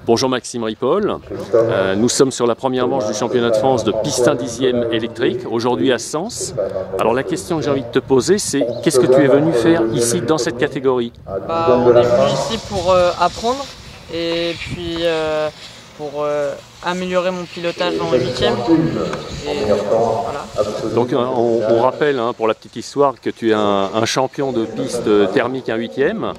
Bonjour Maxime Ripoll, nous sommes sur la première manche du championnat de France de piste 1 dixième électrique, aujourd'hui à Sens. Alors la question que j'ai envie de te poser, c'est qu'est-ce que tu es venu faire ici dans cette catégorie? On est venu ici pour apprendre et puis pour améliorer mon pilotage dans le 8e. Voilà. Donc on rappelle pour la petite histoire que tu es un champion de piste thermique 1 8e.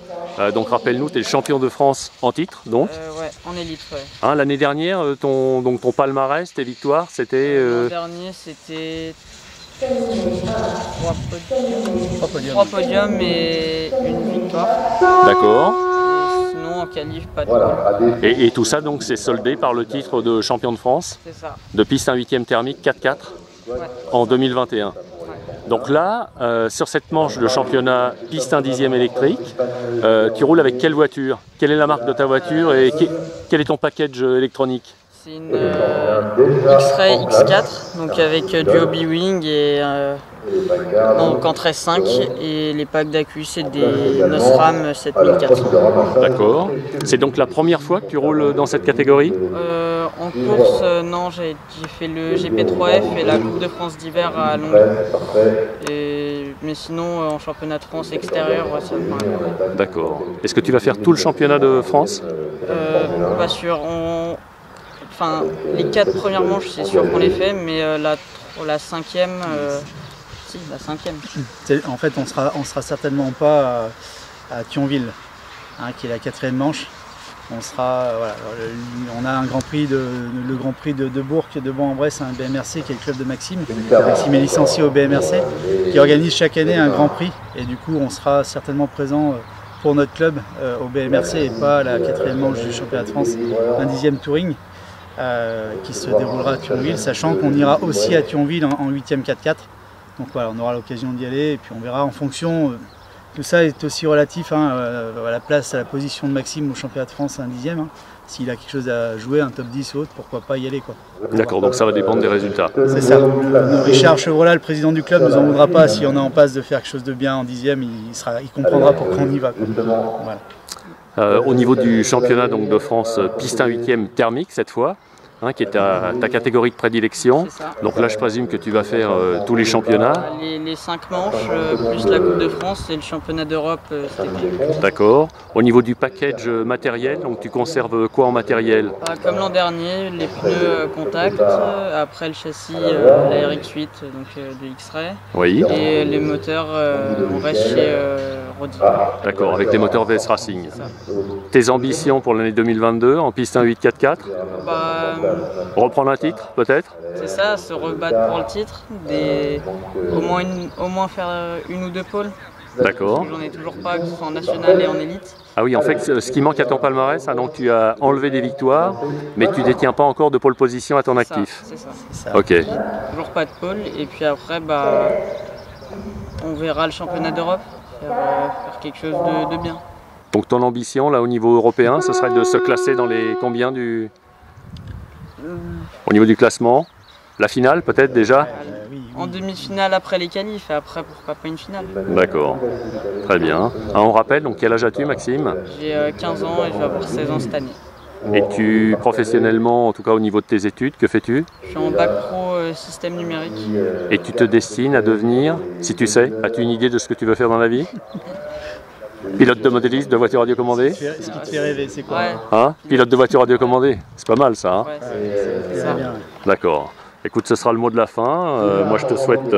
Donc rappelle-nous, tu es le champion de France en titre donc Ouais, en élite, ouais. L'année dernière, ton palmarès, tes victoires, c'était... L'an dernier, c'était 3 podiums et une victoire. D'accord. Sinon, en qualif, pas de podium. Et tout ça, donc, c'est soldé par le titre de champion de France C'est ça. de piste 1 8e thermique 4x4 en 2021. Donc là, sur cette manche de championnat piste 1 dixième électrique, tu roules avec quelle voiture? Quelle est la marque de ta voiture et quel est ton package électronique? C'est une X-Ray X4, donc avec du Hobby-Wing et donc en 13.5 et les packs d'accu c'est des Nosram 7400. D'accord. C'est donc la première fois que tu roules dans cette catégorie? En course, non, j'ai fait le GP3F et la Coupe de France d'hiver à Londres. Mais sinon, en championnat de France extérieur, ça me paraît. D'accord. Est-ce que tu vas faire tout le championnat de France? Pas sûr. Enfin, les 4 premières manches, c'est sûr qu'on les fait, mais la 5e, si, la 5e. En fait, on sera certainement pas à Thionville, qui est la 4e manche. On sera, voilà, on a un Grand Prix le Grand Prix de Bourg, de Bourg-en-Bresse, un BMRC qui est le club de Maxime. Maxime est licencié au BMRC, qui organise chaque année un Grand Prix. Et du coup, on sera certainement présent pour notre club au BMRC et pas à la 4e manche du championnat de France, un 10e touring. Qui se déroulera à Thionville, sachant qu'on ira aussi à Thionville en 8e 4x4. Donc voilà, on aura l'occasion d'y aller et puis on verra en fonction. Tout ça est aussi relatif à la place, à la position de Maxime au championnat de France un 10e. S'il a quelque chose à jouer, un top 10 ou autre, pourquoi pas y aller, quoi. D'accord, donc ça va dépendre des résultats. C'est ça. Richard Chevrolat, le président du club, ne nous en voudra pas si on est en passe de faire quelque chose de bien en 10e, il comprendra pourquoi on y va, quoi. Voilà. Au niveau du championnat donc, de France piste 1 8e thermique cette fois, qui est ta catégorie de prédilection. Donc là je présume que tu vas faire tous les championnats. Les 5 manches, plus la Coupe de France et le championnat d'Europe cet été. D'accord. Au niveau du package matériel, donc tu conserves quoi en matériel? Comme l'an dernier, les pneus contact, après le châssis la RX8 donc de X-Ray. Oui. Et les moteurs, on reste chez Rodi. D'accord, avec des moteurs VS Racing. Tes ambitions pour l'année 2022 en piste 1 8 4x4? Reprendre un titre peut-être? C'est ça, se rebattre pour le titre, au moins faire une ou 2 pôles. D'accord. J'en ai toujours pas, que ce soit en national et en élite. Ah oui, en fait, ce qui manque à ton palmarès, donc tu as enlevé des victoires, mais tu détiens pas encore de pole position à ton actif. C'est ça. Ok. Toujours pas de pôle, et puis après, on verra le championnat d'Europe, faire quelque chose de bien. Donc ton ambition, là, au niveau européen, ce serait de se classer dans les combien au niveau du classement? La finale peut-être déjà? En demi-finale après les qualifs, et après pourquoi pas une finale. D'accord, très bien. On rappelle, donc quel âge as-tu Maxime? J'ai 15 ans et je vais avoir 16 ans cette année. Et tu, professionnellement, en tout cas au niveau de tes études, que fais-tu? Je suis en bac pro système numérique. Et tu te destines à devenir, si tu sais, as-tu une idée de ce que tu veux faire dans la vie? Pilote de modéliste de voiture radiocommandée? Ce qui te fait rêver, c'est quoi? Pilote de voiture radiocommandée, c'est pas mal ça. Ouais, c'est ça. D'accord. Écoute, ce sera le mot de la fin. Moi, je te souhaite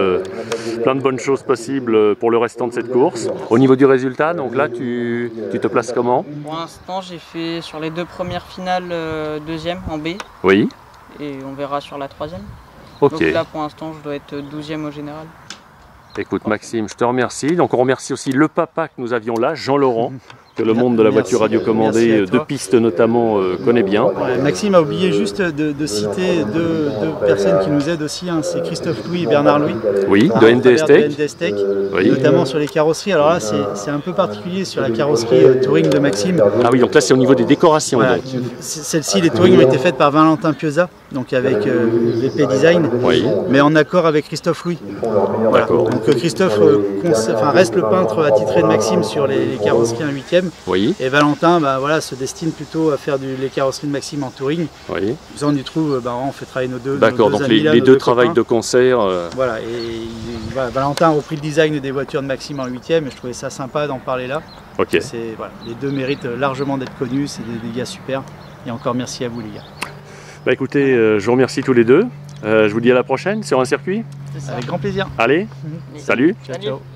plein de bonnes choses possibles pour le restant de cette course. Au niveau du résultat, donc là, tu te places comment? Pour l'instant, j'ai fait sur les 2 premières finales 2e en B. Oui. Et on verra sur la 3e. Ok. Donc là, pour l'instant, je dois être 12e au général. Écoute Maxime, je te remercie. Donc on remercie aussi le papa que nous avions là, Jean-Laurent, que le monde de la voiture radiocommandée, de piste notamment, connaît bien. Ouais, Maxime a oublié juste de citer deux personnes qui nous aident aussi, c'est Christophe Louis et Bernard Louis. Oui, de NDS Tech, oui. Notamment sur les carrosseries. Alors là, c'est un peu particulier sur la carrosserie Touring de Maxime. Ah oui, donc là c'est au niveau des décorations. Voilà. Celles-ci, les Touring ont été faites par Valentin Pioza, donc avec VP Design, Oui. mais en accord avec Christophe Louis. Voilà. D'accord. Donc Christophe reste le peintre attitré de Maxime sur les carrosseries 1/8e. Oui. Et Valentin voilà, se destine plutôt à faire les carrosseries de Maxime en touring. Oui. Ça, on y trouve, on fait travailler nos deux. D'accord, donc les deux travaillent de concert. Voilà, et Valentin a repris le design des voitures de Maxime en 8e et je trouvais ça sympa d'en parler là. Ok. Voilà, les deux méritent largement d'être connus, c'est des gars super. Et encore merci à vous les gars. Bah écoutez, je vous remercie tous les deux. Je vous dis à la prochaine sur un circuit. Avec grand plaisir. Allez, salut. Ciao, ciao.